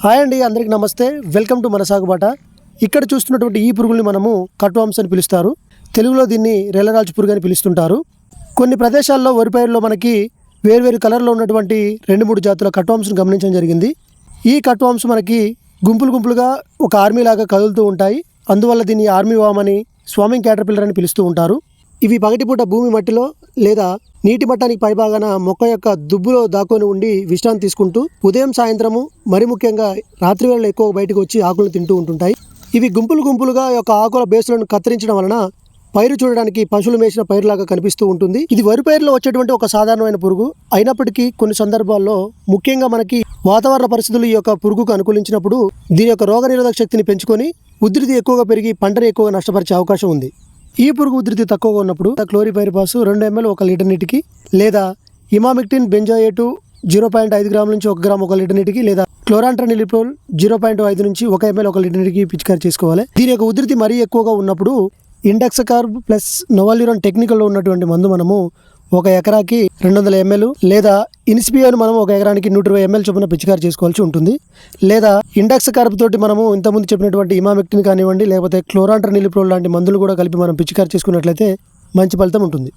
Hi అండి, అందరికీ నమస్తే. వెల్కమ్ టు మన సాగుబాట. ఇక్కడ చూస్తున్నటువంటి ఈ పురుగుల్ని మనము కట్వామ్స్ అని పిలుస్తారు. తెలుగులో దీన్ని రెల్లరాజు పురుగు అని పిలుస్తుంటారు. కొన్ని ప్రదేశాల్లో వరి పైరులో మనకి వేర్వేరు కలర్లో ఉన్నటువంటి 2-3 జాతుల కట్వామ్స్ను గమనించడం జరిగింది. ఈ కట్వామ్స్ మనకి గుంపులు గుంపులుగా ఒక ఆర్మీ లాగా కదులుతూ ఉంటాయి. అందువల్ల దీన్ని ఆర్మీ వామ్ అని, స్వామింగ్ క్యాటర్పిల్లర్ అని పిలుస్తూ ఉంటారు. ఇవి పగటిపూట భూమి మట్టిలో లేదా నీటి మట్టానికి పైభాగాన మొక్క యొక్క దుబ్బులో దాక్కొని ఉండి విశ్రాంతి తీసుకుంటూ ఉదయం సాయంత్రము మరి ముఖ్యంగా రాత్రి వేళ ఎక్కువ బయటకు వచ్చి ఆకులను తింటూ ఉంటుంటాయి. ఇవి గుంపులు గుంపులుగా యొక్క ఆకుల బేసులను కత్తిరించడం వలన పైరు చూడడానికి పశువులు మేసిన పైరులాగా కనిపిస్తూ ఉంటుంది. ఇది వరి పైరులో వచ్చేటువంటి ఒక సాధారణమైన పురుగు అయినప్పటికీ కొన్ని సందర్భాల్లో ముఖ్యంగా మనకి వాతావరణ పరిస్థితులు ఈ యొక్క పురుగుకు అనుకూలించినప్పుడు దీని యొక్క రోగనిరోధక శక్తిని పెంచుకొని ఉధృతి ఎక్కువగా పెరిగి పంటను ఎక్కువగా నష్టపరిచే అవకాశం ఉంది. ఈ పురుగు ఉధృతి తక్కువగా ఉన్నప్పుడు క్లోరిపైరిపాస్ 2 ml 1 లీటర్ నీటికి, లేదా ఇమామిక్టిన్ బెంజోయేటు 0.5 గ్రాముల నుంచి 1 గ్రాము 1 లీటర్ నీటికి, లేదా క్లోరాంట్రనిలిప్రోల్ 0.5 నుంచి 1 ml 1 లీటర్ నీటికి పిచికారి చేసుకోవాలి. దీని యొక్క ఉధృతి మరీ ఎక్కువగా ఉన్నప్పుడు ఇండెక్సకార్బ్ ప్లస్ నోవాల్యూరాన్ టెక్నికల్లో ఉన్నటువంటి మందు మనము 1 ఎకరాకి 200 ml, లేదా ఇన్స్పియోని మనం 1 ఎకరానికి 120 ml చొప్పున పిచికారి చేసుకోవాల్సి ఉంటుంది. లేదా ఇండెక్సకార్బ్ తోటి మనము ఇంతకుముందు చెప్పినటువంటి ఇమామిక్టిన్ కానివ్వండి, లేకపోతే క్లోరాంట్రనిలిప్రోల్ లాంటి మందులు కూడా కలిపి మనం పిచికారి చేసుకున్నట్లయితే మంచి ఫలితం ఉంటుంది.